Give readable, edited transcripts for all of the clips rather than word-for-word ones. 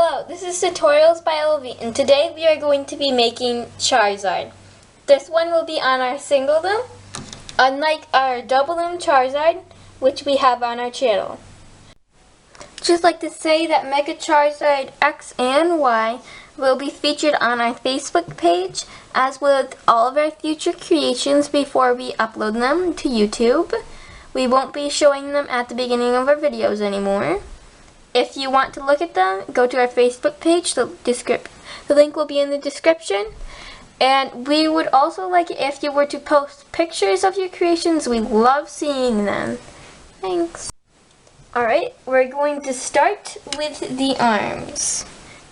Hello, this is Tutorials by LV, and today we are going to be making Charizard. This one will be on our single loom, unlike our double loom Charizard, which we have on our channel. Just like to say that Mega Charizard X and Y will be featured on our Facebook page, as with all of our future creations before we upload them to YouTube. We won't be showing them at the beginning of our videos anymore. If you want to look at them, go to our Facebook page. The link will be in the description. And we would also like it if you were to post pictures of your creations. We love seeing them. Thanks. Alright, we're going to start with the arms.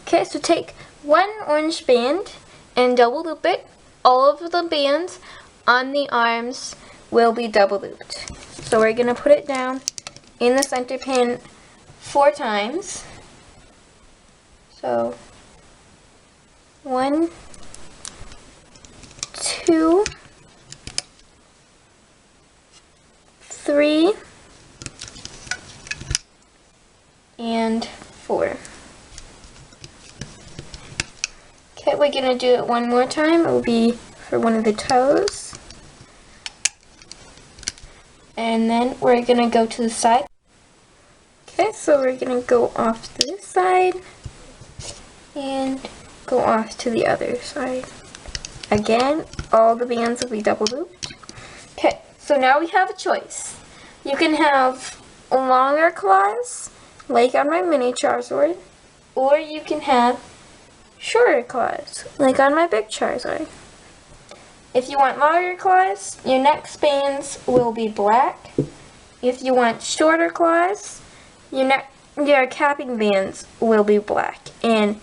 Okay, so take one orange band and double loop it. All of the bands on the arms will be double looped. So we're going to put it down in the center pin 4 times. So 1, 2, 3, and 4. Okay, we're gonna do it one more time. It will be for one of the toes. And then we're gonna go to the side. Okay, so we're going to go off to this side and go off to the other side. Again, all the bands will be double looped. Okay, so now we have a choice. You can have longer claws, like on my mini Charizard, or you can have shorter claws, like on my big Charizard. If you want longer claws, your next bands will be black. If you want shorter claws, your capping bands will be black and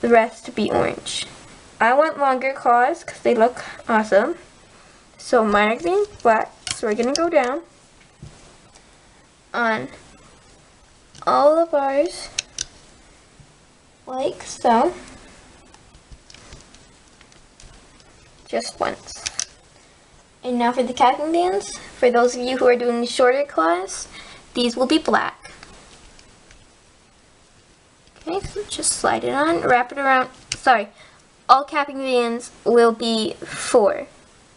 the rest be orange. I want longer claws because they look awesome. So mine are going to be black. So we're going to go down on all of ours like so. Just once. And now for the capping bands. For those of you who are doing the shorter claws, these will be black. Okay, so just slide it on, wrap it around, all capping bands will be 4,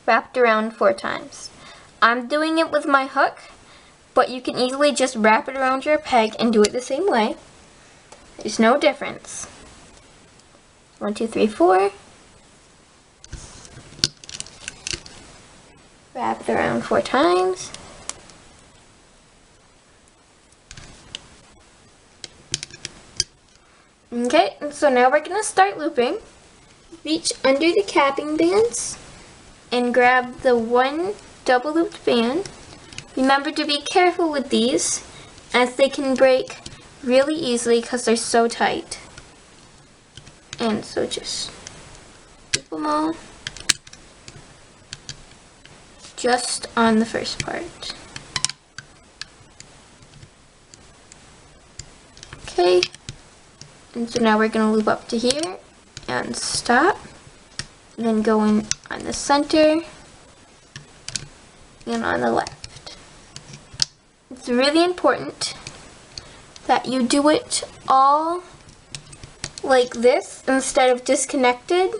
wrapped around 4 times. I'm doing it with my hook, but you can easily just wrap it around your peg and do it the same way. There's no difference. 1, 2, 3, 4. Wrap it around 4 times. Okay, so now we're going to start looping. Reach under the capping bands and grab the one double looped band. Remember to be careful with these, as they can break really easily because they're so tight. And so just loop them all just on the first part. Okay. And so now we're going to loop up to here and stop, and then go in on the center and on the left. It's really important that you do it all like this instead of disconnected,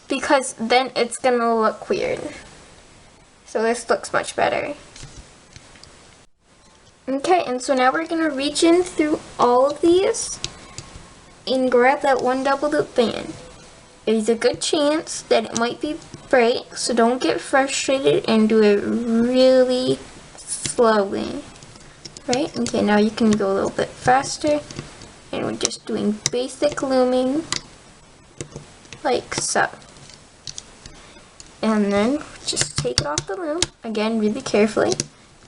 because then it's going to look weird. So this looks much better. Okay, and so now we're going to reach in through all of these and grab that one double loop band. There's a good chance that it might be break, so don't get frustrated and do it really slowly. Right? Okay, now you can go a little bit faster, and we're just doing basic looming like so. And then just take it off the loom, again really carefully.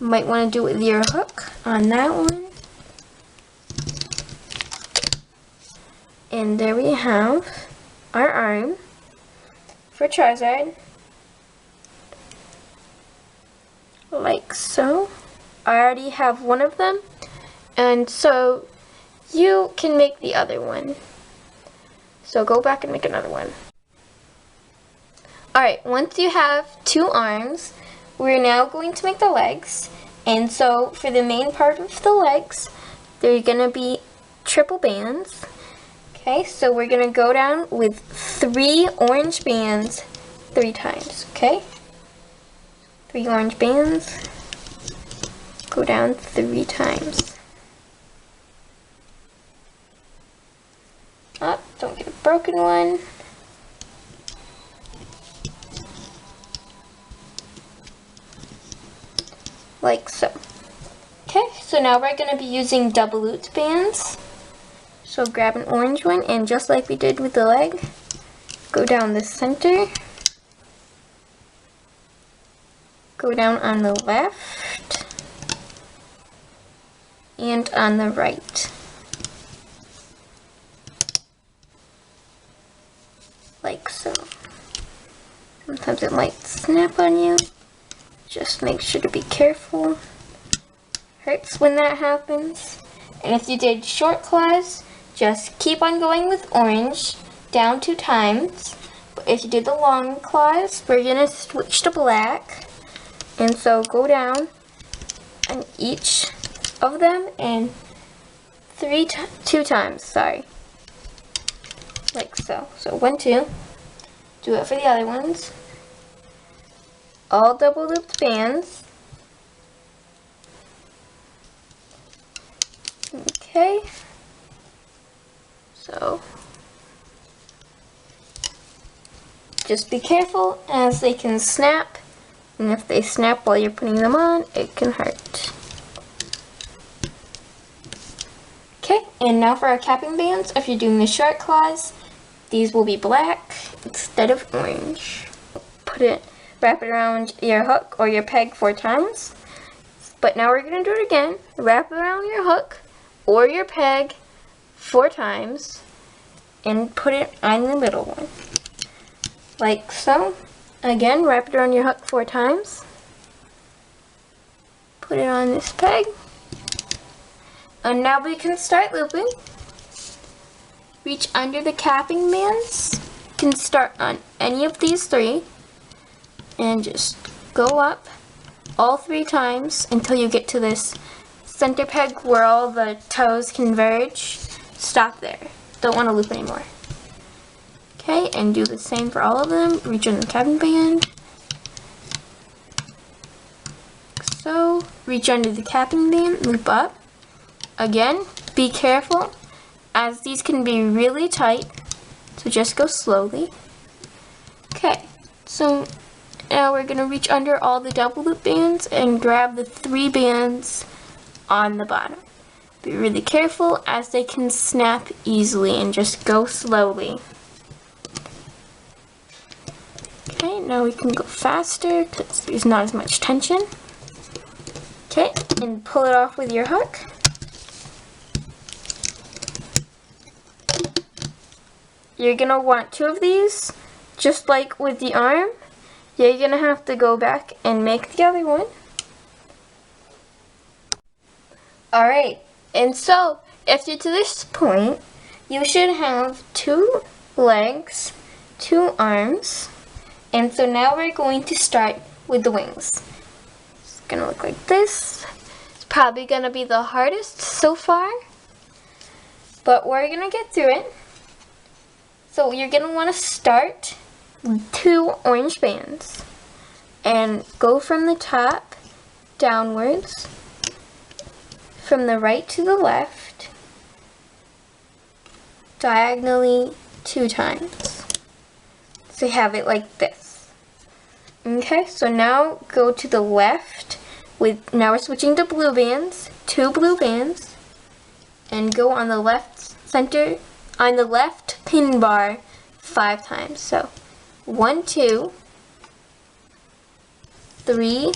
You might want to do it with your hook on that one. And there we have our arm for Charizard, like so. I already have one of them, and so you can make the other one. So go back and make another one. Alright, once you have 2 arms, we're now going to make the legs. And so for the main part of the legs, they're going to be triple bands. Okay, so we're gonna go down with 3 orange bands 3 times, okay? 3 orange bands, go down 3 times. Oh, don't get a broken one. Like so. Okay, so now we're gonna be using double looped bands. So grab an orange one, and just like we did with the leg, go down the center, go down on the left, and on the right. Like so. Sometimes it might snap on you. Just make sure to be careful. Hurts when that happens. And if you did short claws, just keep on going with orange, down 2 times. But if you did the long claws, we're gonna switch to black. And so go down on each of them and 2 times, sorry. Like so. So 1, 2. Do it for the other ones. All double looped bands. Okay. So just be careful as they can snap, and if they snap while you're putting them on, it can hurt. Okay, and now for our capping bands, if you're doing the short claws, these will be black instead of orange. Wrap it around your hook or your peg 4 times. But now we're going to do it again. Wrap it around your hook or your peg 4 times and put it on the middle one. Like so. Again, wrap it around your hook 4 times. Put it on this peg. And now we can start looping. Reach under the capping bands. You can start on any of these 3. And just go up all 3 times until you get to this center peg where all the toes converge. Stop there. Don't want to loop anymore. Okay, and do the same for all of them. Reach under the capping band. So, reach under the capping band, loop up. Again, be careful as these can be really tight. So just go slowly. Okay, so now we're going to reach under all the double loop bands and grab the 3 bands on the bottom. Be really careful as they can snap easily and just go slowly. Okay, now we can go faster because there's not as much tension. Okay, and pull it off with your hook. You're going to want 2 of these, just like with the arm. You're going to have to go back and make the other one. Alright, and so if you're to this point, you should have 2 legs, 2 arms, and so now we're going to start with the wings. It's going to look like this. It's probably going to be the hardest so far, but we're going to get through it. So you're going to want to start 2 orange bands and go from the top downwards, from the right to the left, diagonally 2 times. So you have it like this. Okay, so now go to the left now we're switching to blue bands, 2 blue bands, and go on the left pin bar 5 times. So 1, 2, 3,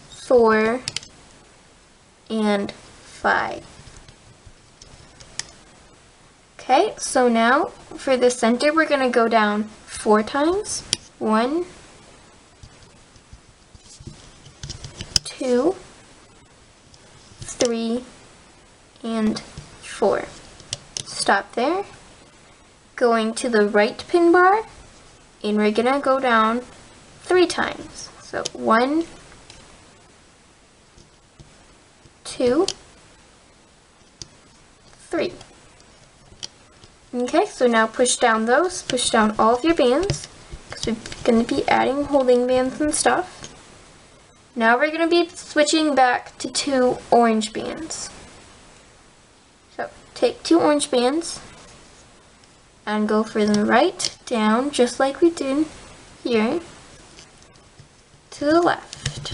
4, and 5. Okay, so now for the center we're going to go down 4 times. 1, 2, 3, and 4. Stop there. Going to the right pin bar, and we're going to go down 3 times. So 1, 2, 3. Okay, so now push down all of your bands, because we're going to be adding holding bands and stuff. Now we're going to be switching back to 2 orange bands. So take 2 orange bands and go from right down, just like we did here, to the left.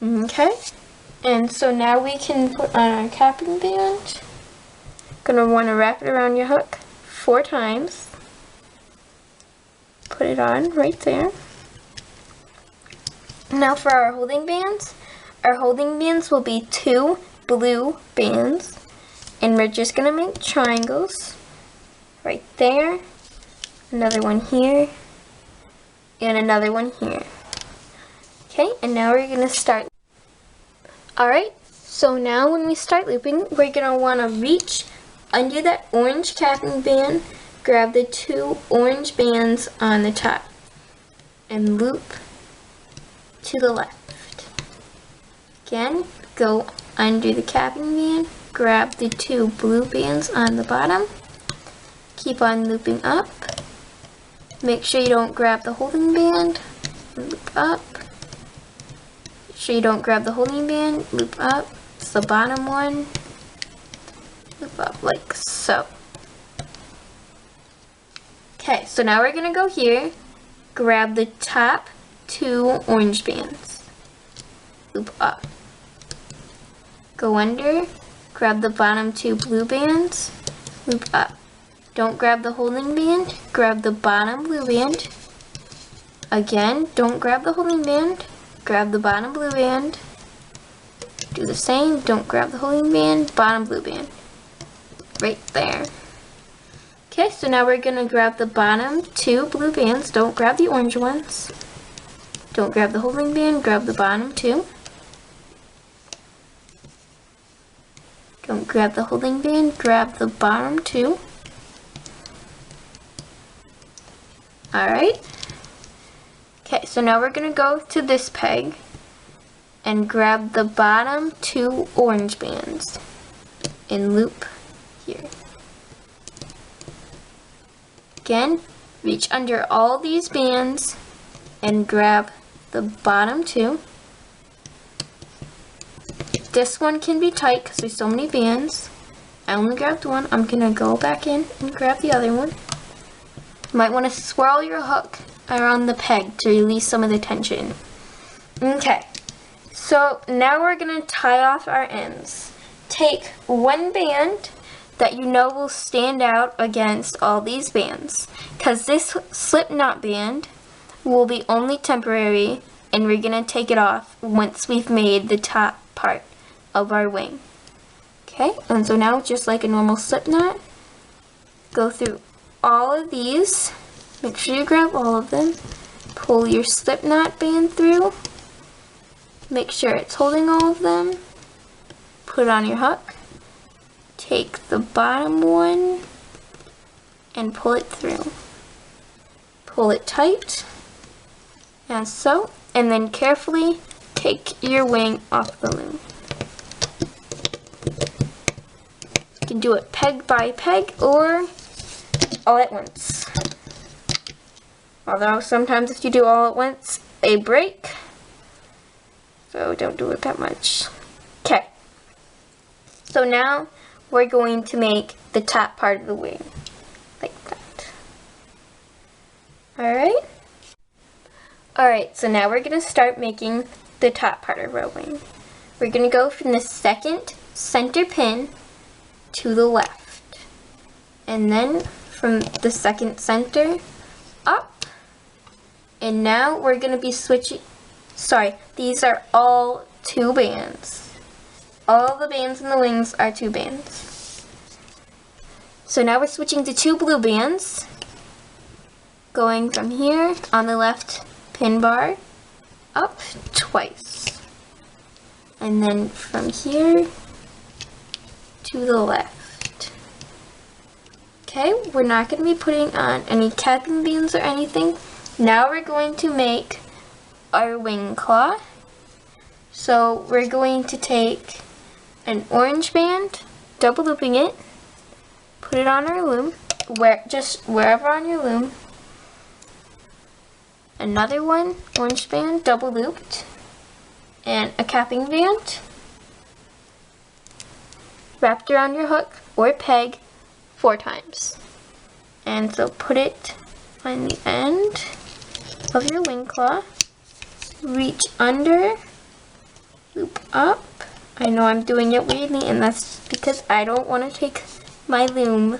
Okay, and so now we can put on our capping band. Gonna want to wrap it around your hook 4 times. Put it on right there. Now for our holding bands will be 2 blue bands, and we're just gonna make triangles right there, another one here, and another one here. Okay, and now we're gonna start. Alright, so now when we start looping, we're gonna want to reach under that orange capping band, grab the 2 orange bands on the top, and loop to the left. Again, go under the capping band, grab the 2 blue bands on the bottom, keep on looping up. Make sure you don't grab the holding band, loop up. Make sure you don't grab the holding band, loop up. It's the bottom one. Loop up like so. Okay, so now we're gonna go here, grab the top 2 orange bands, loop up, go under, grab the bottom 2 blue bands, loop up. Don't grab the holding band, grab the bottom blue band. Again, don't grab the holding band, grab the bottom blue band. Do the same, don't grab the holding band, bottom blue band. Right there. Okay, so now we're gonna grab the bottom 2 blue bands. Don't grab the orange ones. Don't grab the holding band, grab the bottom 2. Don't grab the holding band, grab the bottom 2. Alright. Okay, so now we're gonna go to this peg and grab the bottom 2 orange bands and loop here. Again, reach under all these bands and grab the bottom 2. This one can be tight because there's so many bands. I only grabbed one. I'm gonna go back in and grab the other one. You might want to swirl your hook around the peg to release some of the tension. Okay, so now we're gonna tie off our ends. Take one band that you know will stand out against all these bands, because this slip knot band will be only temporary, and we're gonna take it off once we've made the top part of our wing. Okay, and so now just like a normal slip knot, go through all of these, make sure you grab all of them, pull your slip knot band through, make sure it's holding all of them, put it on your hook, take the bottom one and pull it through. Pull it tight, as so, and then carefully take your wing off the loom. You can do it peg by peg or all at once. Although sometimes if you do all at once, they break. So don't do it that much. Okay. So now we're going to make the top part of the wing. Like that. Alright? Alright, so now we're going to start making the top part of our wing. We're going to go from the second center pin to the left. And then from the second center up. And now we're going to be switching, these are all 2 bands. All the bands in the wings are 2 bands. So now we're switching to 2 blue bands, going from here on the left pin bar up twice. And then from here to the left. Okay, we're not going to be putting on any capping bands or anything. Now we're going to make our wing claw. So we're going to take an orange band, double looping it, put it on our loom, just wherever on your loom. Another one, orange band, double looped, and a capping band wrapped around your hook or peg 4 times. And so put it on the end of your wing claw, reach under, loop up. I know I'm doing it weirdly, and that's because I don't want to take my loom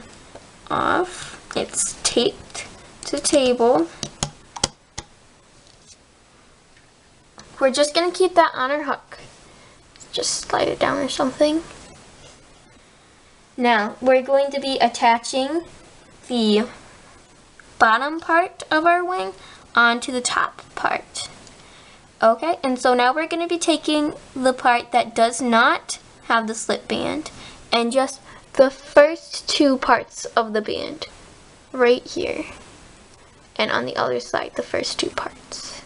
off. It's taped to the table. We're just going to keep that on our hook. Just slide it down or something. Now, we're going to be attaching the bottom part of our wing onto the top part. Okay, and so now we're going to be taking the part that does not have the slip band and just the first 2 parts of the band right here, and on the other side the first 2 parts.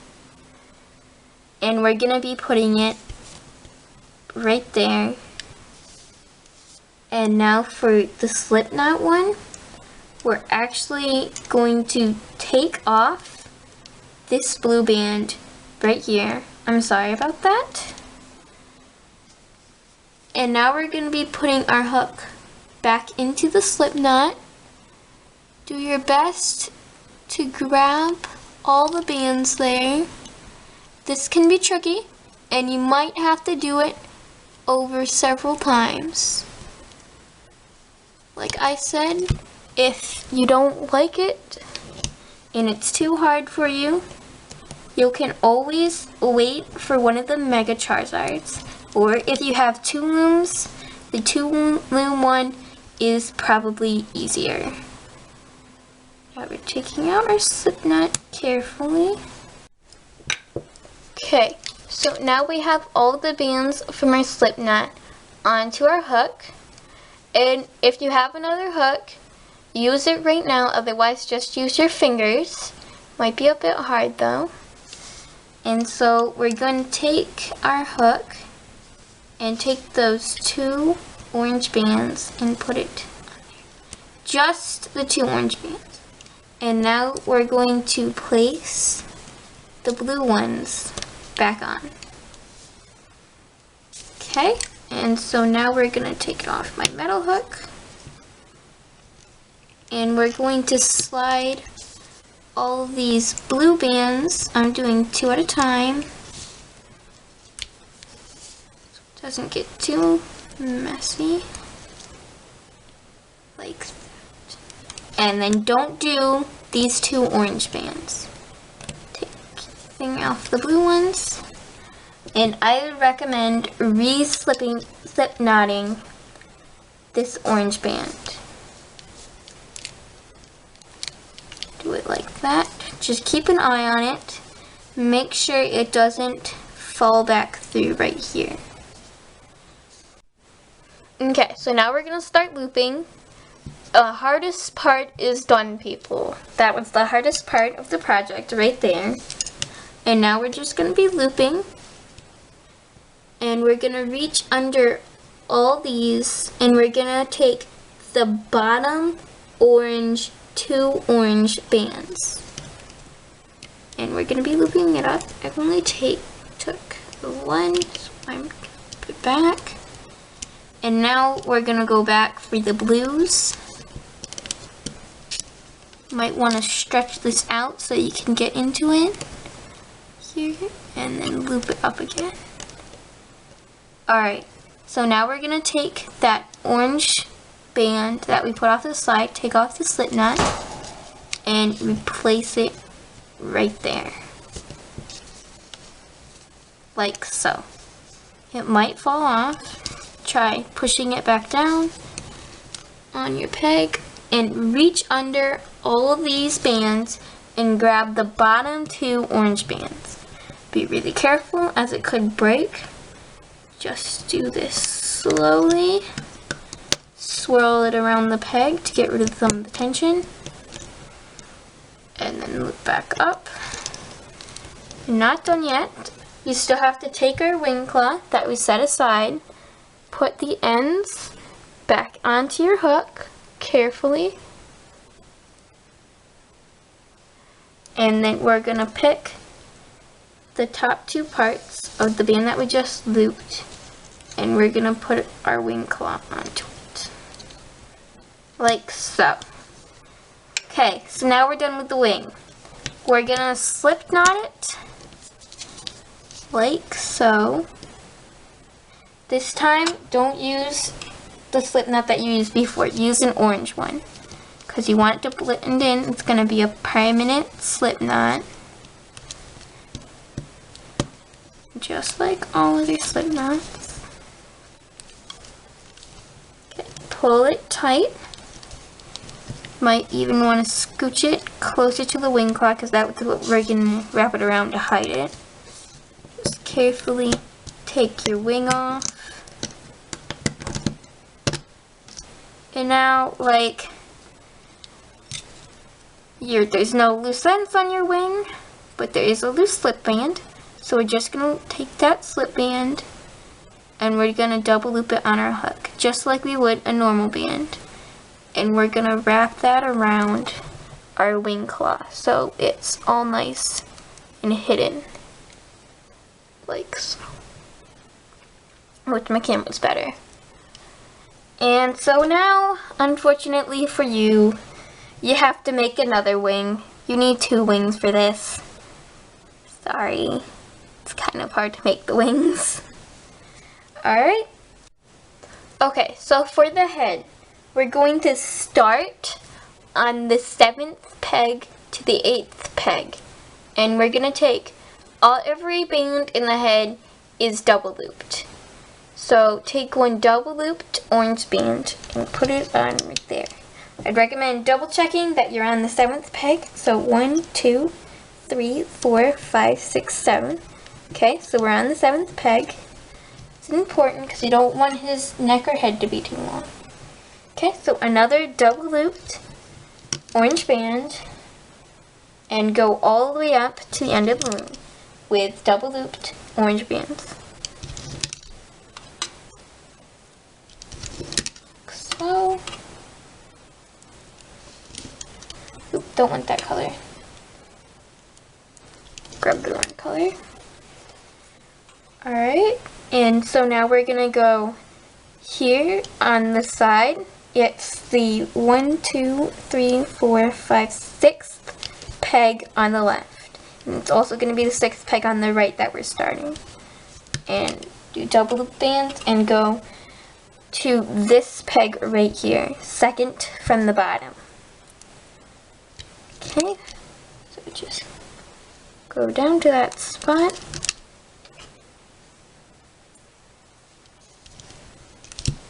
And we're going to be putting it right there. And now for the slip knot one, we're actually going to take off this blue band right here. I'm sorry about that. And now we're going to be putting our hook back into the slip knot. Do your best to grab all the bands there. This can be tricky, and you might have to do it over several times. Like I said, if you don't like it and it's too hard for you, you can always wait for one of the Mega Charizards. Or if you have 2 looms, the 2 loom one is probably easier. Now we're taking out our slip knot carefully. Okay, so now we have all the bands from our slip knot onto our hook. And if you have another hook, use it right now, otherwise just use your fingers. Might be a bit hard though. And so we're going to take our hook and take those 2 orange bands and put it on there. Just the 2 orange bands. And now we're going to place the blue ones back on. Okay. And so now we're going to take it off my metal hook, and we're going to slide all of these blue bands. I'm doing 2 at a time, so it doesn't get too messy, like that. And then don't do these 2 orange bands. Taking off the blue ones. And I would recommend slip knotting this orange band. Do it like that. Just keep an eye on it. Make sure it doesn't fall back through right here. Okay, so now we're going to start looping. The hardest part is done, people. That was the hardest part of the project right there. And now we're just going to be looping. And we're going to reach under all these, and we're going to take the bottom orange 2 orange bands. And we're going to be looping it up. I only took the 1, so I'm going to put it back. And now we're going to go back for the blues. Might want to stretch this out so you can get into it here, and then loop it up again. Alright, so now we're going to take that orange band that we put off to the side, take off the slip knot, and replace it right there. Like so. It might fall off. Try pushing it back down on your peg and reach under all of these bands and grab the bottom 2 orange bands. Be really careful as it could break. Just do this slowly. Swirl it around the peg to get rid of some of the tension. And then loop back up. You're not done yet. You still have to take our wing cloth that we set aside put the ends back onto your hook carefully. And then we're going to pick the top two parts of the band that we just looped, and we're going to put our wing cloth onto it. Like so. Okay, so now we're done with the wing. We're going to slip knot it like so. This time, don't use the slip knot that you used before. Use an orange one, because you want it to blend in. It's going to be a permanent slip knot, just like all of your slip knots. Okay, pull it tight. Might even want to scooch it closer to the wing cloth, because that's what we're going to wrap it around to hide it. Just carefully take your wing off. And now, like, there's no loose ends on your wing, but there is a loose slip band. So we're just going to take that slip band and we're going to double loop it on our hook, just like we would a normal band. And we're going to wrap that around our wing cloth so it's all nice and hidden, like so. Which my camera's better. And so now, unfortunately for you, you have to make another wing. You need 2 wings for this. Sorry. It's kind of hard to make the wings. Alright. Okay, so for the head, we're going to start on the 7th peg to the 8th peg. And we're going to take every band in the head is double looped. So take one double looped orange band and put it on right there. I'd recommend double checking that you're on the 7th peg. So 1, 2, 3, 4, 5, 6, 7. Okay, so we're on the 7th peg. It's important because you don't want his neck or head to be too long. Okay, so another double looped orange band and go all the way up to the end of the loom with double looped orange bands. So, oop, don't want that color. Grab the wrong color. Alright, and so now we're going to go here on the side. It's the 1, 2, 3, 4, 5, 6th peg on the left. And it's also going to be the 6th peg on the right that we're starting. And do double loop bands and go to this peg right here, 2nd from the bottom. Okay, so just go down to that spot.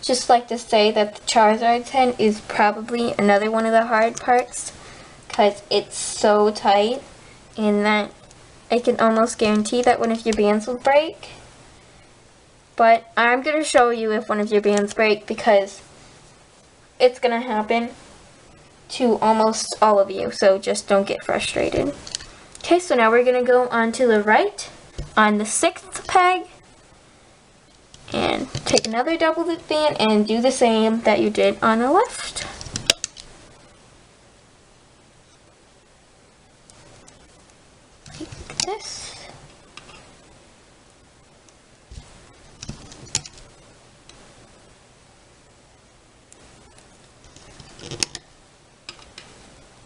Just like to say that the Charizard's head is probably another one of the hard parts, because it's so tight, and that I can almost guarantee that one of your bands will break. But I'm going to show you if one of your bands break, because it's going to happen to almost all of you, so just don't get frustrated. Okay, so now we're going to go on to the right on the 6th peg and take another double loop band and do the same that you did on the left. Like this.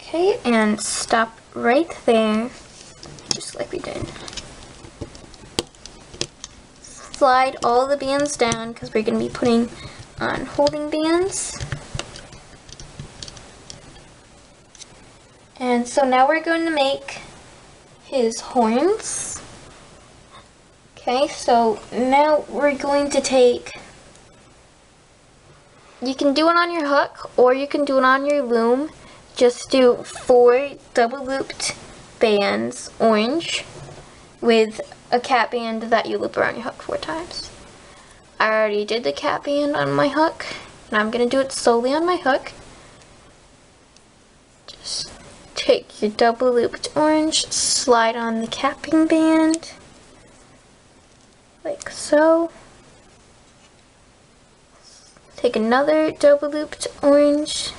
Okay, and stop right there, just like we did. Slide all the bands down because we're going to be putting on holding bands. And so now we're going to make his horns. Okay, so now we're going to take, you can do it on your hook or you can do it on your loom. Just do 4 double looped bands, orange, with a cap band that you loop around your hook 4 times. I already did the cap band on my hook, and I'm going to do it slowly on my hook. Just take your double looped orange, slide on the capping band, like so. take another double looped orange,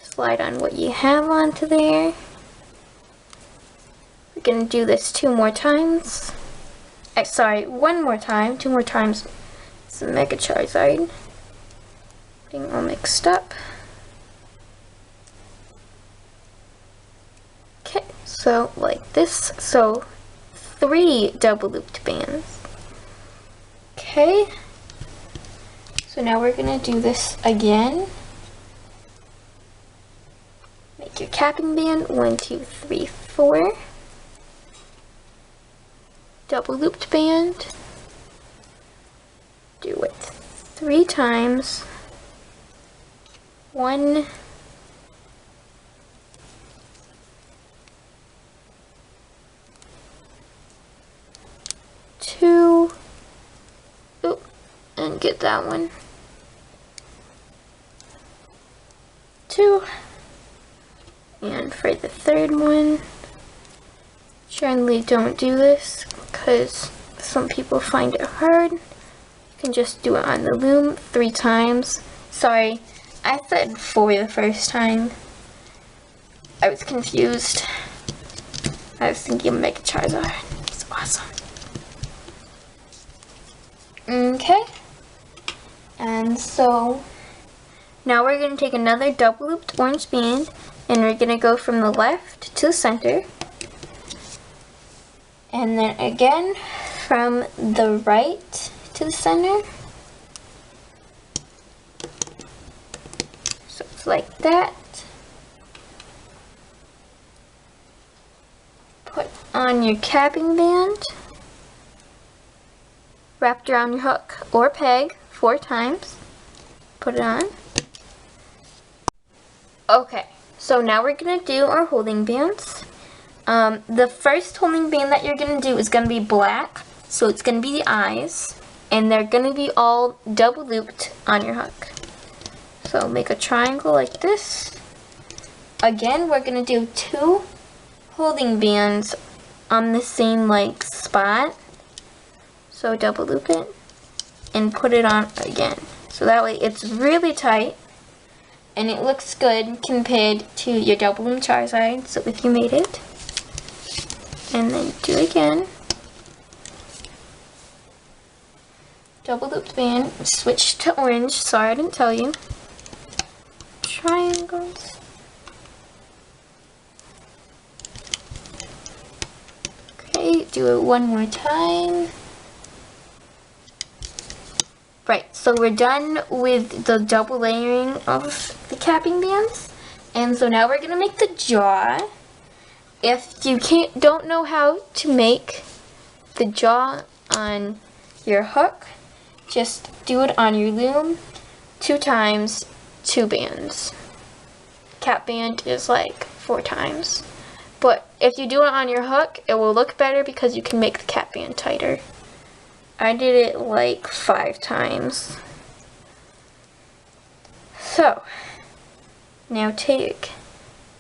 slide on what you have onto there. We're gonna do this 2 more times. Sorry, 1 more time, 2 more times. It's a Mega Charizard. Getting all mixed up. Okay, so like this. So 3 double looped bands. Okay. So now we're gonna do this again. Make your capping band 1, 2, 3, 4. Double looped band. Do it 3 times. 1, 2. Oop, and get that one. 2. And for the third one, generally don't do this because some people find it hard. You can just do it on the loom 3 times. Sorry, I said 4 the first time. I was confused. I was thinking of Mega Charizard. It's awesome. Okay. And so now we're going to take another double looped orange band and we're going to go from the left to the center. And then again from the right to the center. So it's like that. Put on your capping band. Wrapped around your hook or peg 4 times. Put it on. Okay, so now we're going to do our holding bands. The first holding band that you're going to do is going to be black. So it's going to be the eyes. And they're going to be all double looped on your hook. So make a triangle like this. Again, we're going to do 2 holding bands on the same like spot. So double loop it and put it on again. So that way it's really tight and it looks good compared to your double loop Charizard. So if you made it, and then do it again. Double looped band, switch to orange. Sorry I didn't tell you. Triangles. Okay, do it 1 more time. Right, so we're done with the double layering of the capping bands. And so now we're going to make the jaw. If you don't know how to make the jaw on your hook, just do it on your loom 2 times, 2 bands. Cap band is like 4 times. But if you do it on your hook, it will look better because you can make the cap band tighter. I did it like 5 times. So, now take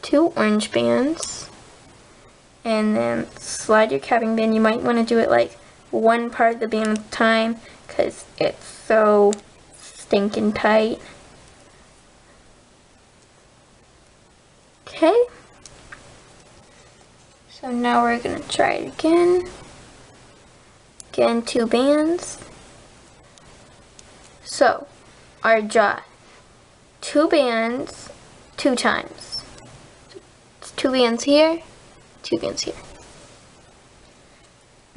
2 orange bands and then slide your capping band. You might want to do it like 1 part of the band at a time because it's so stinking tight. Okay. So now we're going to try it again. Again, 2 bands. So, our jaw. 2 bands, 2 times. It's 2 bands here, 2 bands here.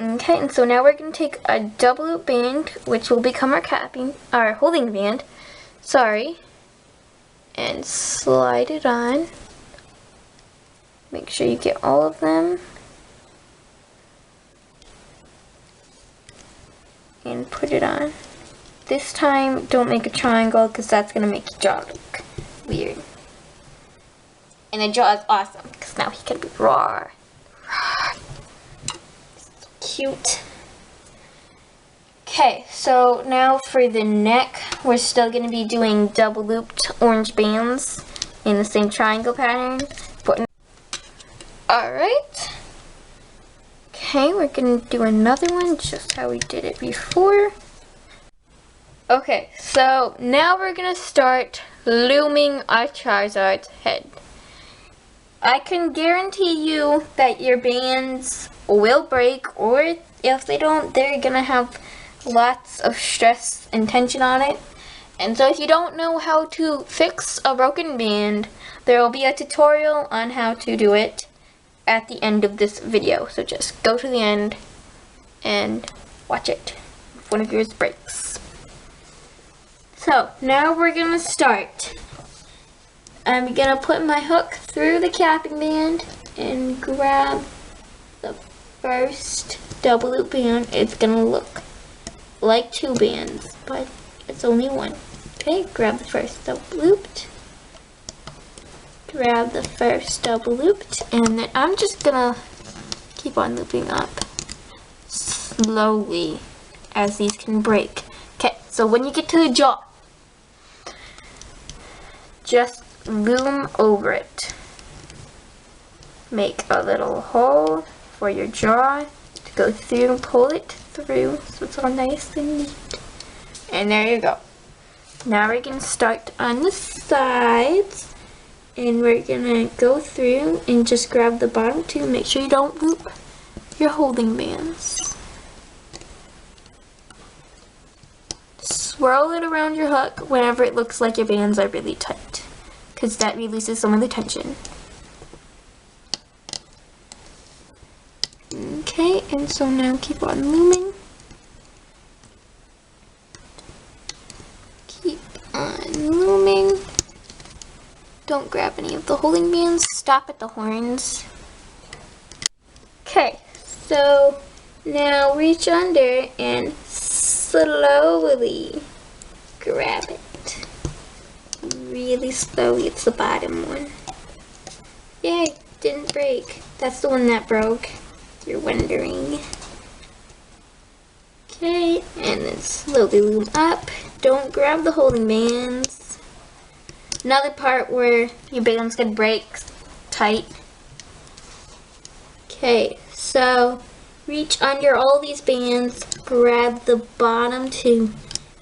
Okay, and so now we're going to take a double loop band, which will become our holding band. Sorry. And slide it on. Make sure you get all of them. And put it on. This time, don't make a triangle because that's going to make your jaw look weird. And the jaw is awesome because now he can be raw. So cute. Okay, so now for the neck, we're still going to be doing double looped orange bands in the same triangle pattern. Alright. Okay, we're going to do another one just how we did it before. Okay, so now we're gonna start looming our Charizard's head. I can guarantee you that your bands will break, or if they don't, they're gonna have lots of stress and tension on it. And so if you don't know how to fix a broken band, there will be a tutorial on how to do it at the end of this video. So just go to the end and watch it if one of yours breaks. So now we're gonna start. I'm gonna put my hook through the capping band and grab the first double loop band. It's gonna look like two bands, but it's only one. Okay, grab the first double looped. Grab the first double looped, and then I'm just gonna keep on looping up slowly as these can break. Okay, so when you get to the jaw, just loom over it. Make a little hole for your jaw to go through and pull it through so it's all nice and neat. And there you go. Now we're going to start on the sides, and we're going to go through and just grab the bottom two. Make sure you don't loop your holding bands. Swirl it around your hook whenever it looks like your bands are really tight, because that releases some of the tension. Okay, and so now keep on looming. Keep on looming. Don't grab any of the holding bands. Stop at the horns. Okay, so now reach under and slowly grab it. Really slowly. It's the bottom one. Yay, didn't break. That's the one that broke, if you're wondering. Okay, and then slowly loom up. Don't grab the holding bands. Another part where your bands can break tight. Okay, so reach under all these bands, grab the bottom two,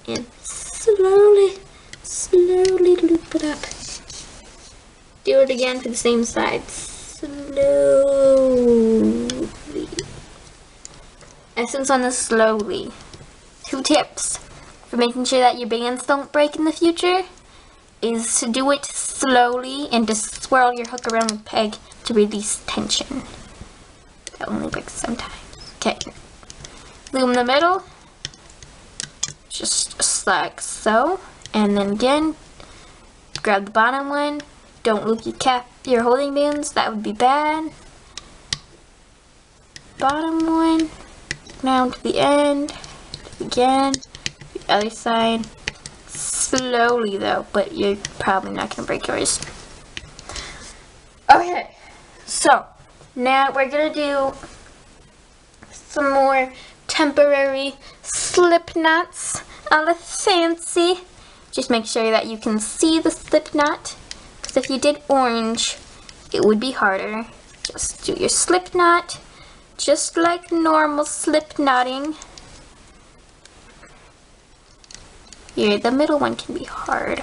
and slowly loop it up. Do it again for the same side. Slowly. Essence on the slowly. 2 tips for making sure that your bands don't break in the future is to do it slowly and to swirl your hook around the peg to release tension. That only breaks sometimes. Okay. Loom the middle. Just like so. And then again, grab the bottom one. Don't loop your holding bands. That would be bad. Bottom one. Down to the end. Again. The other side. Slowly though, but you're probably not going to break yours. Okay. So, now we're going to do some more temporary slip knots on the fancy. Just make sure that you can see the slip knot, because if you did orange, it would be harder. Just do your slip knot, just like normal slip knotting. Here, the middle one can be hard.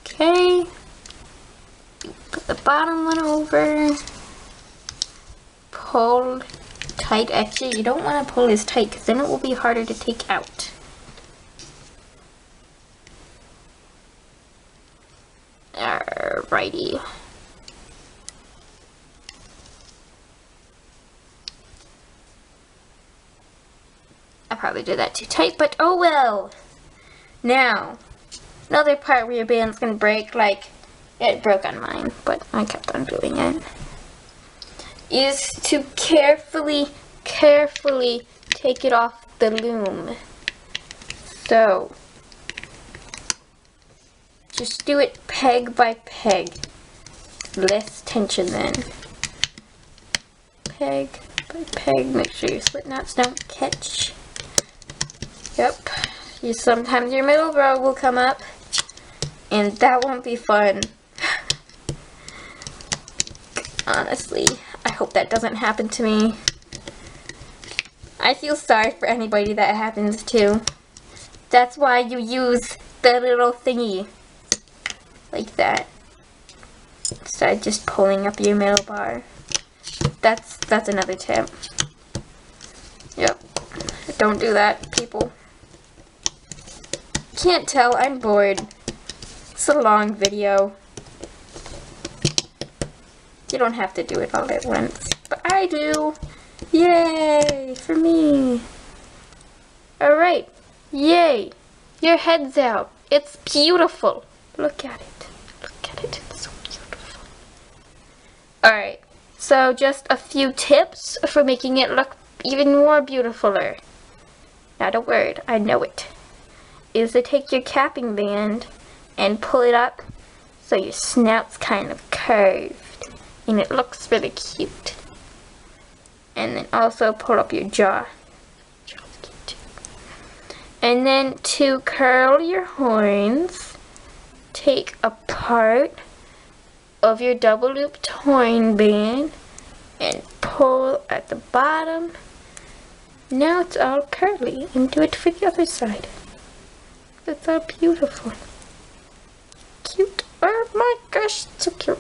Okay. Put the bottom one over. Pull tight. Actually, you don't want to pull as tight because then it will be harder to take out. Alrighty. I probably did that too tight, but oh well. Now, another part where your band's gonna break, like it broke on mine, but I kept on doing it, is to carefully take it off the loom. So, just do it peg by peg. Less tension then. Peg by peg. Make sure your slip knots don't catch. Yep. Sometimes your middle row will come up, and that won't be fun. Honestly, I hope that doesn't happen to me. I feel sorry for anybody that happens to. That's why you use the little thingy. Like that. Instead of just pulling up your middle bar. That's another tip. Yep. Don't do that, people. Can't tell, I'm bored. It's a long video. You don't have to do it all at once, but I do. Yay, for me. Alright, yay. Your head's out. It's beautiful. Look at it. Look at it, it's so beautiful. Alright, so just a few tips for making it look even more beautifuler. Not a word, I know it. Is to take your capping band and pull it up so your snout's kind of curved. And it looks really cute. And then also pull up your jaw. Jaw's cute too. And then to curl your horns, take a part of your double looped horn band and pull at the bottom. Now it's all curly, and do it for the other side. That's all beautiful. Cute. Oh my gosh, it's so cute.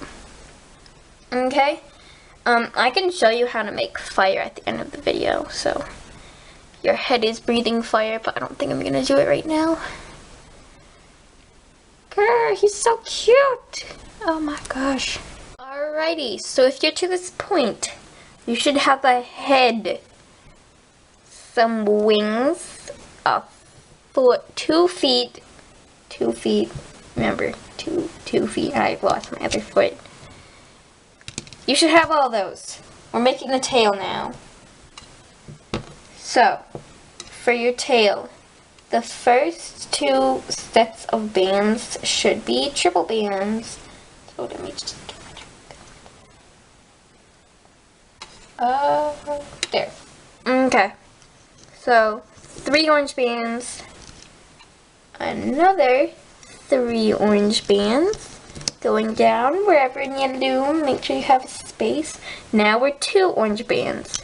Okay, I can show you how to make fire at the end of the video, so your head is breathing fire, but I don't think I'm gonna do it right now. Girl, he's so cute! Oh my gosh. Alrighty, so if you're to this point, you should have a head, some wings, a foot, 2 feet, remember, two feet, I've lost my other foot. You should have all those. We're making the tail now. So, for your tail, the first 2 sets of bands should be triple bands. So let me just get my there. Okay. So, 3 orange bands, another 3 orange bands. Going down wherever in your loom, make sure you have space. Now we're 2 orange bands.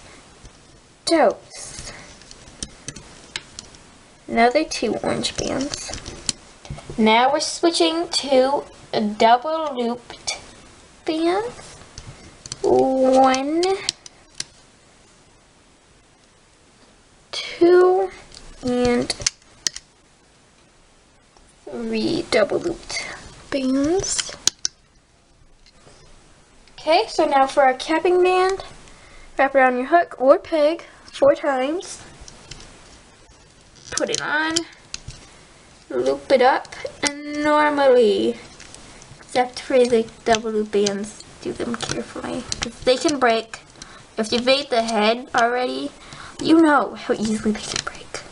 Dose. Another 2 orange bands. Now we're switching to a double looped bands. 1, 2, and 3 double looped bands. Okay, so now for our capping band, wrap around your hook or peg 4 times. Put it on, loop it up, and normally, except for the double loop bands, do them carefully, because they can break. If you've made the head already, you know how easily they can break.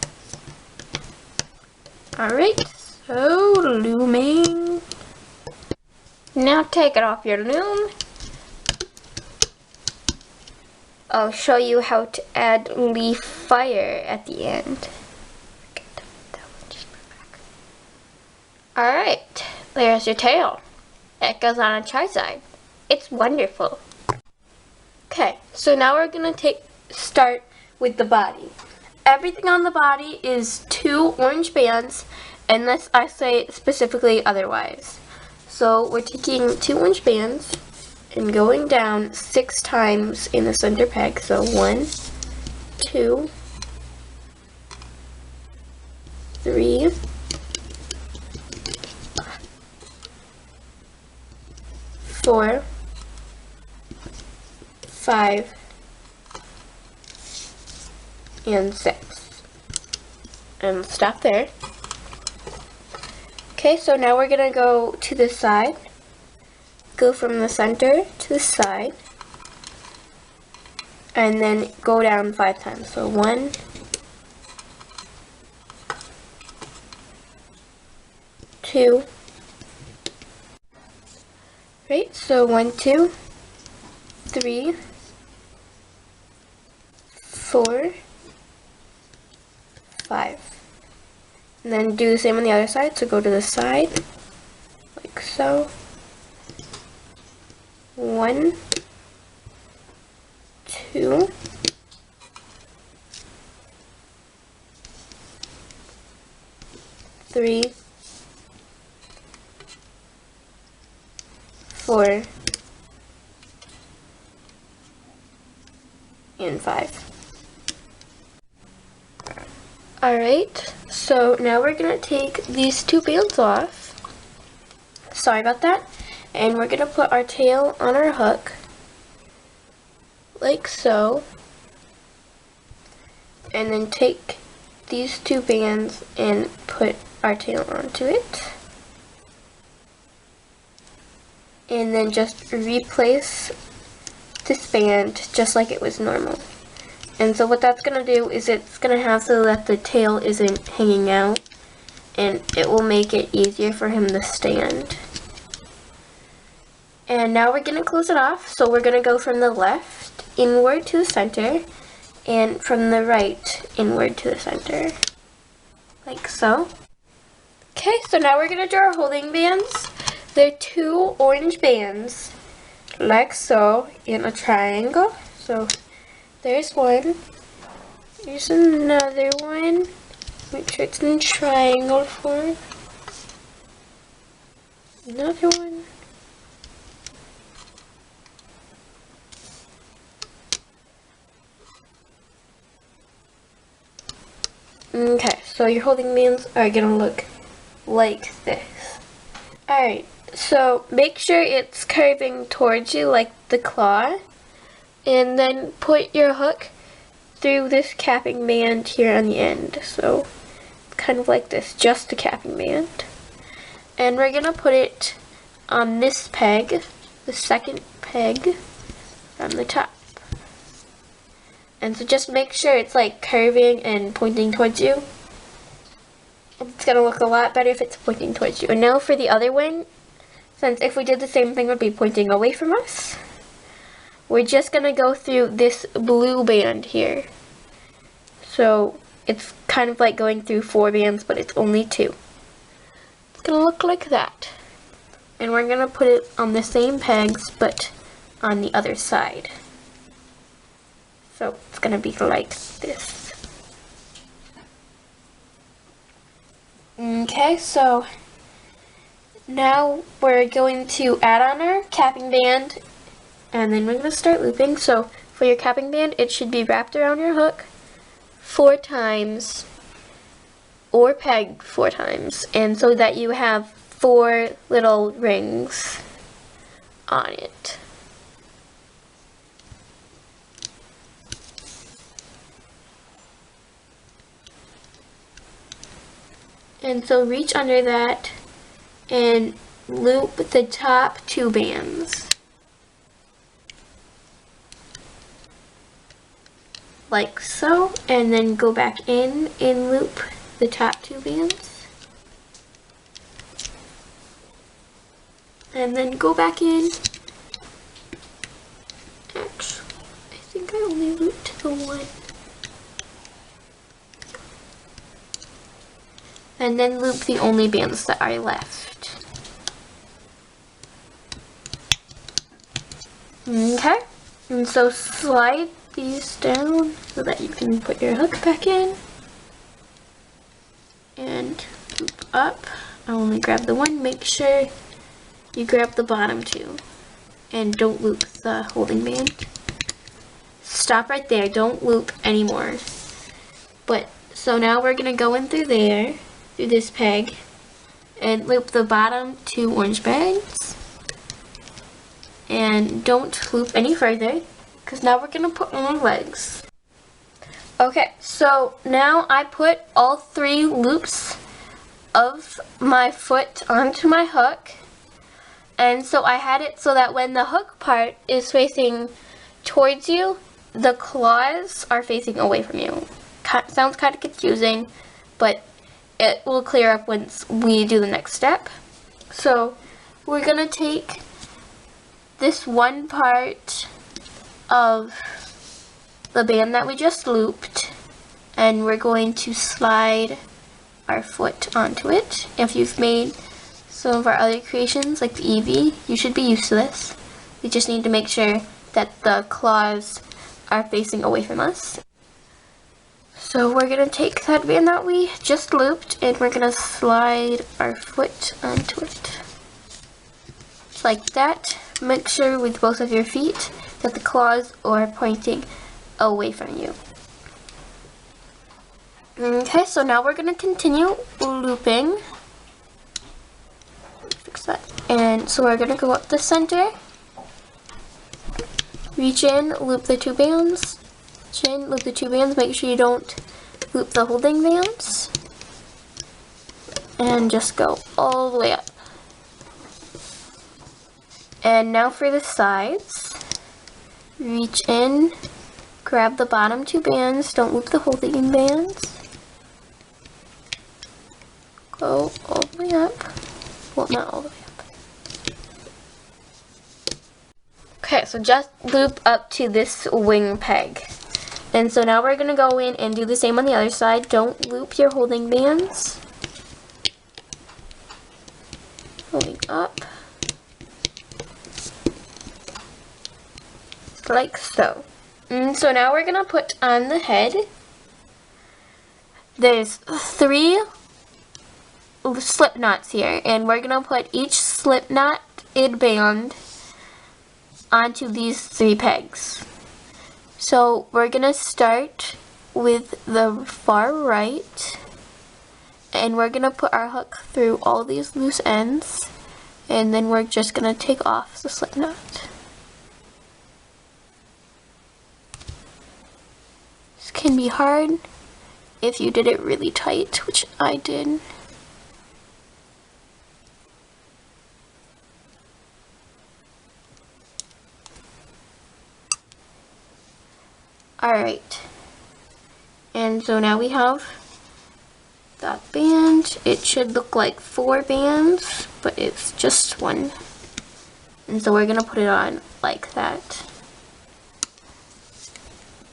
Alright, so looming. Now take it off your loom. I'll show you how to add leaf fire at the end. Alright, there's your tail. It goes on a Charizard. It's wonderful. Okay, so now we're gonna start with the body. Everything on the body is 2 orange bands, unless I say specifically otherwise. So we're taking 2 orange bands and going down 6 times in the center peg. So 1, 2, 3, 4, 5, and 6. And stop there. Okay, so now we're gonna go to the side. Go from the center to the side, and then go down 5 times. So 1, 2, right? So 1, 2, 3, 4, 5. And then do the same on the other side. So go to the side, like so. 1, 2, 3, 4, and 5. Alright, so now we're going to take these 2 bands off. Sorry about that. And we're going to put our tail on our hook, like so. And then take these 2 bands and put our tail onto it. And then just replace this band just like it was normal. And so what that's going to do is it's going to have so that the tail isn't hanging out, and it will make it easier for him to stand. And now we're going to close it off, so we're going to go from the left inward to the center, and from the right inward to the center, like so. Okay, so now we're going to do our holding bands. They're 2 orange bands, like so, in a triangle. So there's one, there's another one. Make sure it's in triangle form. Another one. Okay, so your holding bands are gonna look like this. Alright, so make sure it's curving towards you like the claw, and then put your hook through this capping band here on the end. So it's kind of like this, just a capping band. And we're gonna put it on this peg, the second peg from the top. And so just make sure it's like curving and pointing towards you. It's gonna look a lot better if it's pointing towards you. And now for the other one, since if we did the same thing, it would be pointing away from us. We're just gonna go through this blue band here. So it's kind of like going through 4 bands, but it's only 2. It's gonna look like that. And we're gonna put it on the same pegs, but on the other side. So it's gonna be like this. Okay, so now we're going to add on our capping band, and then we're gonna start looping. So for your capping band, it should be wrapped around your hook 4 times or pegged 4 times, and so that you have 4 little rings on it. And so reach under that and loop the top 2 bands. Like so, and then go back in and loop the top 2 bands. And then go back in. Actually, I think I only looped the one. And then loop the only bands that are left. Okay, and so slide these down so that you can put your hook back in. And loop up. I only grab the one. Make sure you grab the bottom 2. And don't loop the holding band. Stop right there. Don't loop anymore. But, so now we're going to go in through there, through this peg, and loop the bottom 2 orange bands. And don't loop any further, because now we're going to put on our legs. Okay, so now I put all 3 loops of my foot onto my hook. And so I had it so that when the hook part is facing towards you, the claws are facing away from you. Sounds kind of confusing, but it will clear up once we do the next step. So we're going to take this one part of the band that we just looped, and we're going to slide our foot onto it. If you've made some of our other creations like the Eevee, you should be used to this. We just need to make sure that the claws are facing away from us. So we're going to take that band that we just looped and we're going to slide our foot onto it. Just like that. Make sure with both of your feet that the claws are pointing away from you. Okay, so now we're going to continue looping. Fix that. And so we're going to go up the center. Reach in, loop the two bands. Reach in, loop the two bands. Make sure you don't loop the holding bands. And just go all the way up. And now for the sides. Reach in, grab the bottom two bands. Don't loop the holding bands. Go all the way up. Well, not all the way up. Okay, so just loop up to this wing peg. And so now we're going to go in and do the same on the other side. Don't loop your holding bands. Going up. Like so. And so now we're going to put on the head. There's 3 slip knots here, and we're going to put each slip knotted band onto these 3 pegs. So we're going to start with the far right, and we're going to put our hook through all these loose ends, and then we're just going to take off the slip knot. This can be hard if you did it really tight, which I did. Alright, and so now we have that band. It should look like 4 bands, but it's just 1. And so we're going to put it on like that.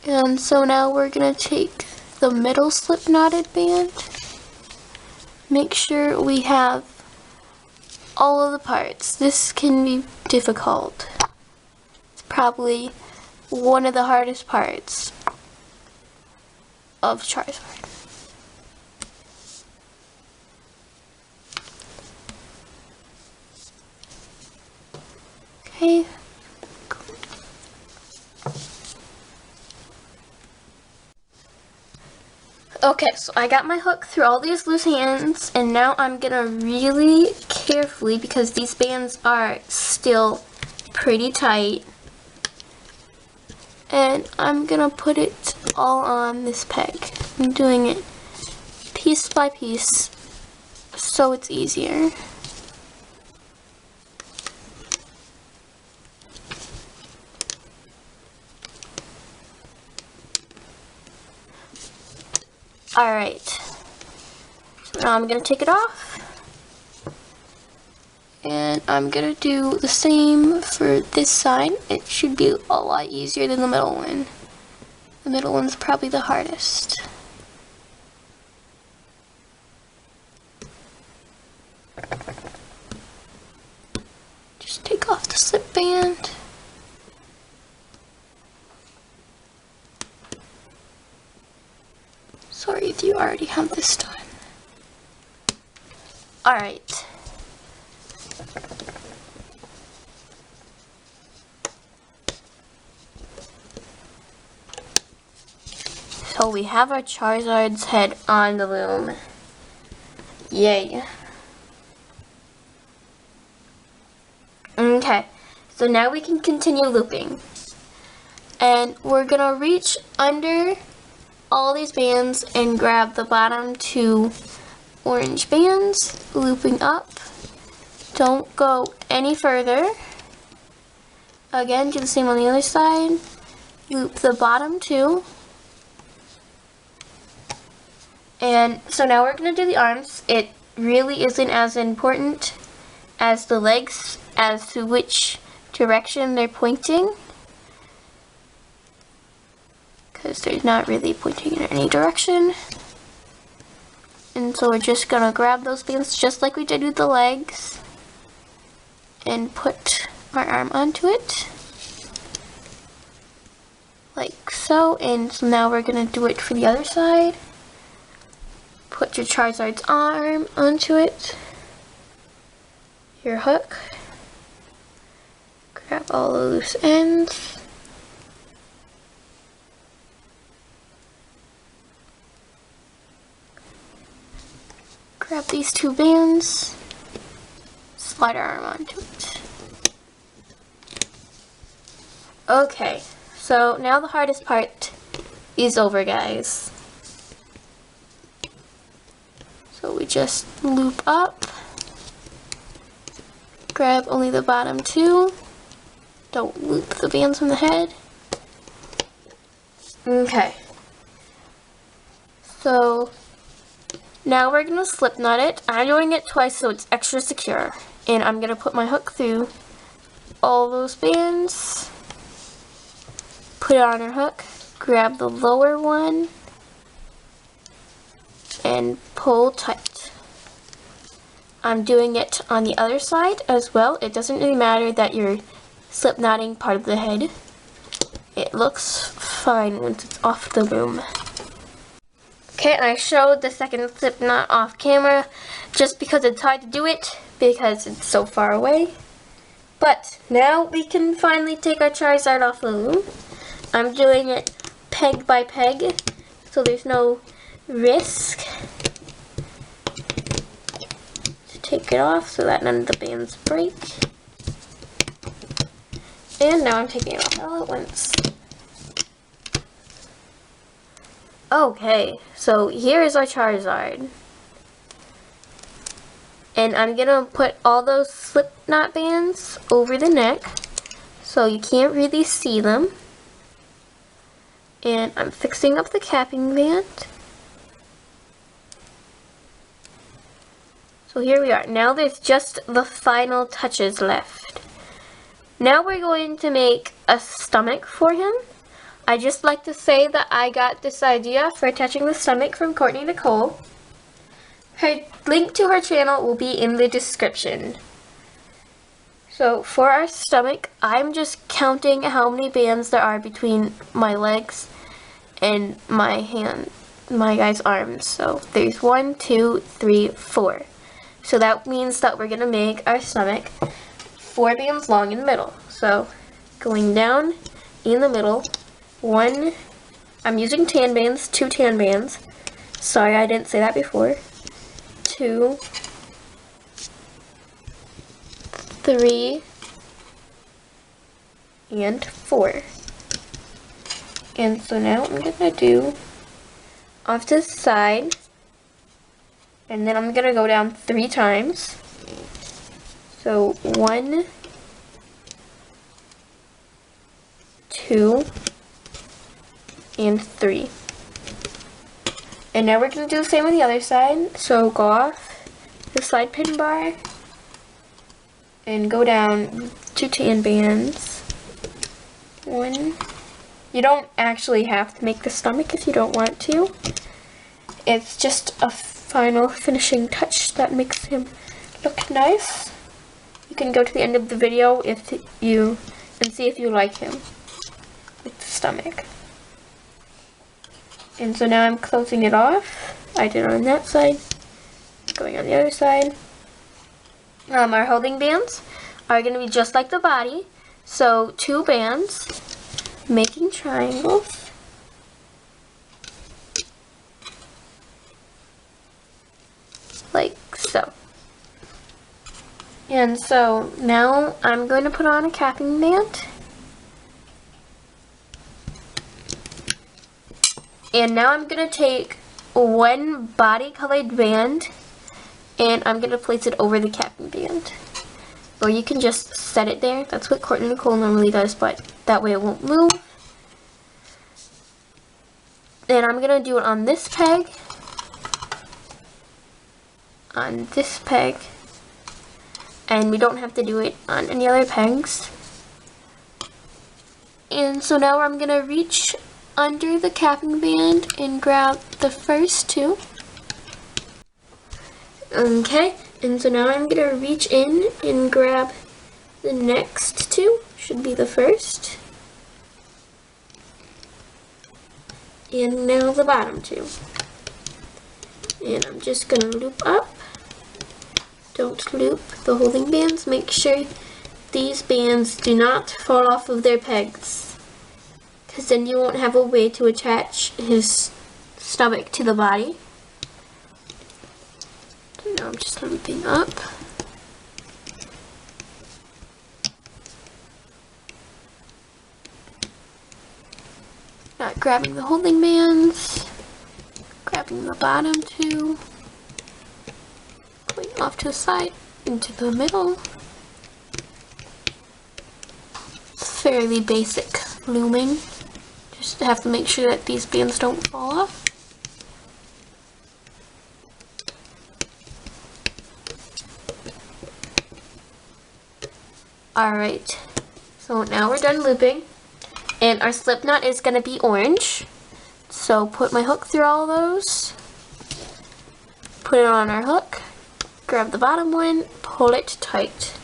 And so now we're going to take the middle slip knotted band. Make sure we have all of the parts. This can be difficult. It's probably one of the hardest parts of Charizard. Okay. Okay, so I got my hook through all these loose ends, and now I'm gonna really carefully, because these bands are still pretty tight, and I'm gonna put it all on this peg. I'm doing it piece by piece so it's easier. Alright, so now I'm gonna take it off. And I'm gonna do the same for this side. It should be a lot easier than the middle one. The middle one's probably the hardest. Just take off the slip band. Sorry if you already have this done. Alright. So we have our Charizard's head on the loom. Yay. Okay, so now we can continue looping. And we're gonna reach under all these bands and grab the bottom 2 orange bands, looping up. Don't go any further. Again, do the same on the other side. Loop the bottom 2. And so now we're going to do the arms. It really isn't as important as the legs as to which direction they're pointing, because they're not really pointing in any direction. And so we're just going to grab those bands just like we did with the legs and put our arm onto it like so. And so now we're gonna do it for the other side. Put your Charizard's arm onto it, your hook, grab all the loose ends, grab these two bands, slide our arm onto it. Okay, so now the hardest part is over, guys. So we just loop up, grab only the bottom two, don't loop the bands from the head. Okay, so now we're going to slip knot it. I'm doing it twice so it's extra secure. And I'm going to put my hook through all those bands, put it on our hook, grab the lower one, and pull tight. I'm doing it on the other side as well. It doesn't really matter that you're slip knotting part of the head. It looks fine once it's off the loom. Okay, and I showed the second slip knot off camera just because it's hard to do it because it's so far away. But now we can finally take our Charizard off the loom. I'm doing it peg by peg, so there's no risk to take it off so that none of the bands break. And now I'm taking it off all at once. Okay, so here is our Charizard. And I'm gonna put all those slip knot bands over the neck so you can't really see them. And I'm fixing up the capping band. So here we are. Now there's just the final touches left. Now we're going to make a stomach for him. I just like to say that I got this idea for attaching the stomach from Courtney Nicole. Her link to her channel will be in the description. So for our stomach, I'm just counting how many bands there are between my legs and my guy's arms. So there's 1, 2, 3, 4. So that means that we're gonna make our stomach 4 bands long in the middle. So going down in the middle, 1, I'm using tan bands, 2 tan bands. Sorry, I didn't say that before. 2, 3, and 4. And so now I'm gonna do off to the side, and then I'm gonna go down 3 times. So 1, 2, and 3. And now we're going to do the same on the other side. So go off the side pin bar and go down 2 tan bands. 1. You don't actually have to make the stomach if you don't want to. It's just a final finishing touch that makes him look nice. You can go to the end of the video and see if you like him with the stomach. And so now I'm closing it off. I did it on that side, going on the other side. Our holding bands are going to be just like the body. So 2 bands, making triangles. Like so. And so now I'm going to put on a capping band. And now I'm going to take 1 body colored band and I'm going to place it over the capping band. Or you can just set it there. That's what Courtney Nicole normally does, but that way it won't move. And I'm going to do it on this peg, on this peg, and we don't have to do it on any other pegs. And so now I'm going to reach under the capping band and grab the first 2. Okay, and so now I'm going to reach in and grab the next 2, should be the first. And now the bottom two. And I'm just going to loop up. Don't loop the holding bands. Make sure these bands do not fall off of their pegs, because then you won't have a way to attach his stomach to the body. So now I'm just looping up. Not grabbing the holding bands, grabbing the bottom two, going off to the side, into the middle. It's fairly basic looming. Just have to make sure that these bands don't fall off. Alright, so now we're done looping. And our slip knot is going to be orange. So put my hook through all those. Put it on our hook. Grab the bottom one. Pull it tight.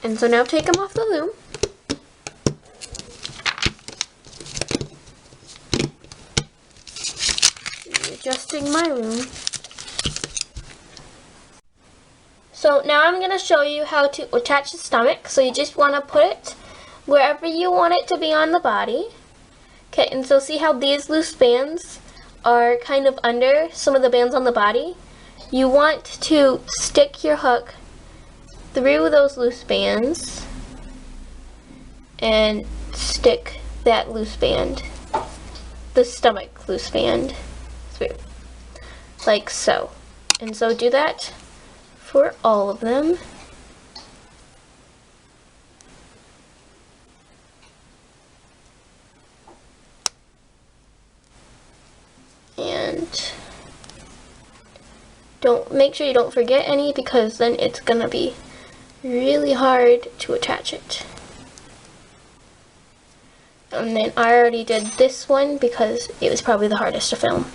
And so now take them off the loom. Adjusting my loom. So now I'm going to show you how to attach the stomach. So you just want to put it wherever you want it to be on the body. Okay, and so see how these loose bands are kind of under some of the bands on the body? You want to stick your hook through those loose bands and stick that loose band, the stomach loose band, through, like so. And so do that for all of them. And make sure you don't forget any, because then it's gonna be really hard to attach it. And then I already did this one because it was probably the hardest to film.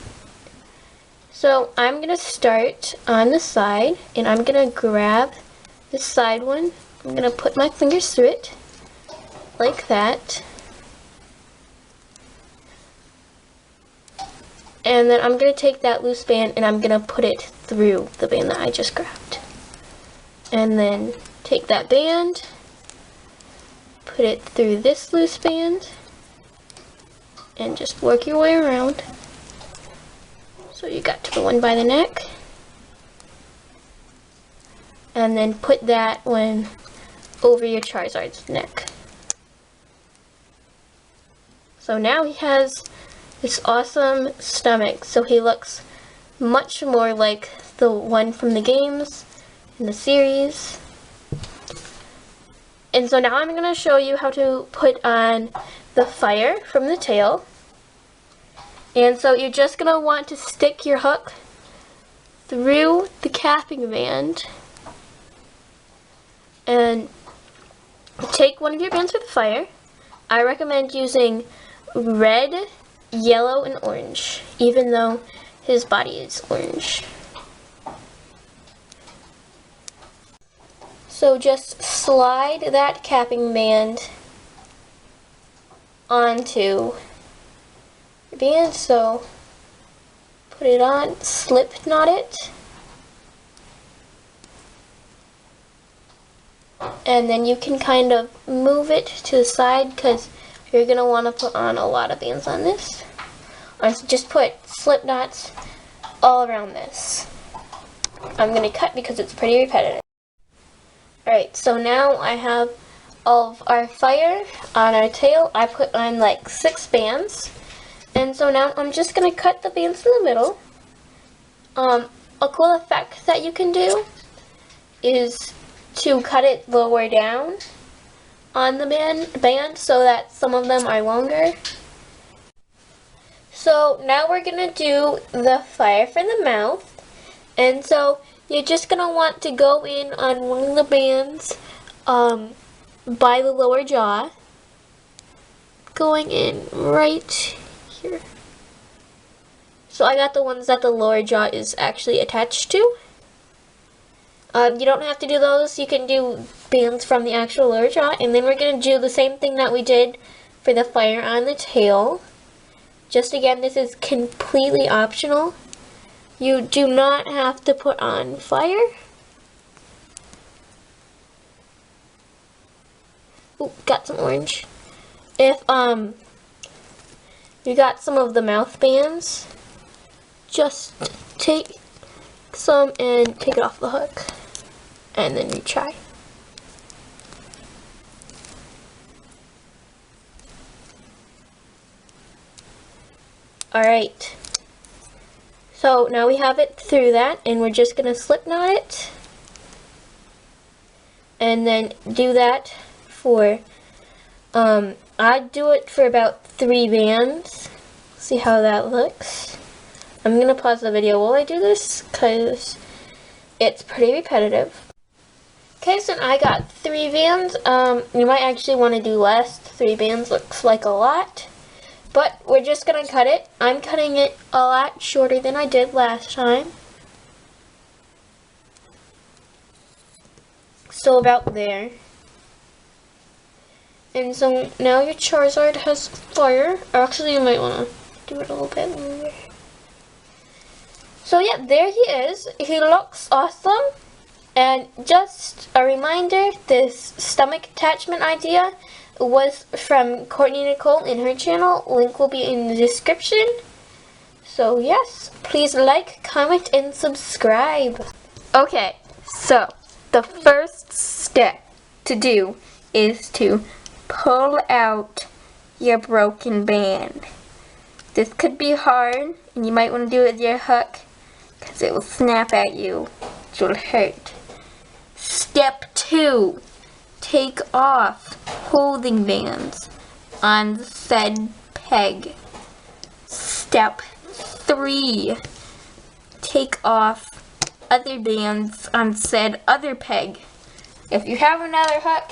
So I'm gonna start on the side, and I'm gonna grab this side one. I'm gonna put my fingers through it like that. And then I'm going to take that loose band and I'm going to put it through the band that I just grabbed. And then take that band, put it through this loose band, and just work your way around. So you got to the one by the neck. And then put that one over your Charizard's neck. So now he has this awesome stomach, so he looks much more like the one from the games in the series. And so now I'm going to show you how to put on the fire from the tail. And so you're just going to want to stick your hook through the capping band and take one of your bands for the fire. I recommend using red, yellow, and orange, even though his body is orange. So just slide that capping band onto the band. So put it on, slip knot it, and then you can kind of move it to the side, because you're going to want to put on a lot of bands on this. Or just put slip knots all around this. I'm going to cut because it's pretty repetitive. Alright, so now I have all of our fire on our tail. I put on like 6 bands. And so now I'm just going to cut the bands in the middle. A cool effect that you can do is to cut it lower down on the band so that some of them are longer. So now we're going to do the fire for the mouth. And so you're just going to want to go in on one of the bands by the lower jaw. Going in right here. So I got the ones that the lower jaw is actually attached to. You don't have to do those. You can do bands from the actual lower jaw. And then we're going to do the same thing that we did for the fire on the tail. Just again, this is completely optional. You do not have to put on fire. Ooh, got some orange. If you got some of the mouth bands, just take some and take it off the hook, and then retry. Alright, so now we have it through that, and we're just going to slip knot it, and then do that for, I'd do it for about 3 bands, see how that looks. I'm going to pause the video while I do this, because it's pretty repetitive. Okay, so I got 3 bands, you might actually want to do less, 3 bands looks like a lot. But we're just going to cut it. I'm cutting it a lot shorter than I did last time. So about there. And so now your Charizard has fire. Or actually you might want to do it a little bit longer. So yeah, there he is. He looks awesome. And just a reminder, this stomach attachment idea was from Courtney Nicole in her channel. Link will be in the description. So yes, please like, comment, and subscribe. Okay, so the first step to do is to pull out your broken band. This could be hard, and you might want to do it with your hook, because it will snap at you, which will hurt. Step 2. Take off holding bands on said peg. Step 3. Take off other bands on said other peg. If you have another hook,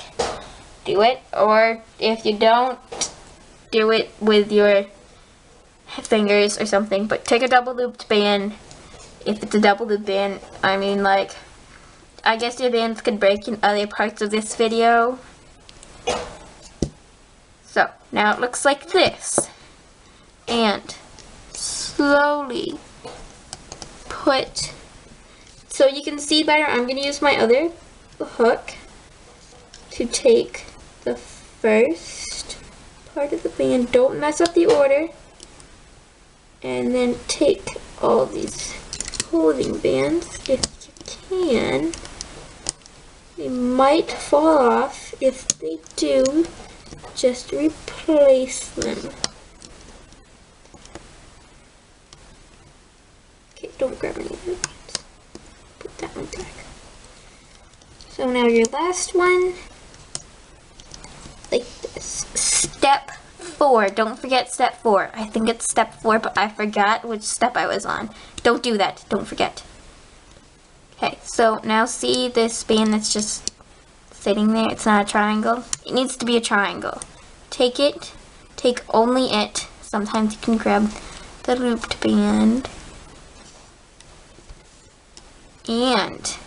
do it, or if you don't, do it with your fingers or something, but take a double looped band. If it's a double loop band, I mean, like, I guess your bands could break in other parts of this video. So, now it looks like this. And slowly put, so you can see better, I'm going to use my other hook to take the first part of the band. Don't mess up the order. And then take all these holding bands if you can. They might fall off. If they do, just replace them. Okay, don't grab any of them. Put that one back. So now your last one, like this. Step 4. Don't forget step 4. I think it's step 4, but I forgot which step I was on. Don't do that. Don't forget. Okay, so now see this band that's just sitting there? It's not a triangle. It needs to be a triangle. Take it. Take only it. Sometimes you can grab the looped band. And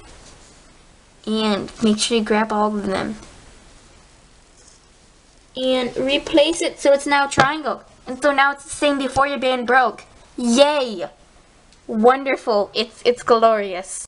make sure you grab all of them. And replace it so it's now a triangle. And so now it's the same before your band broke. Yay! Wonderful. It's glorious.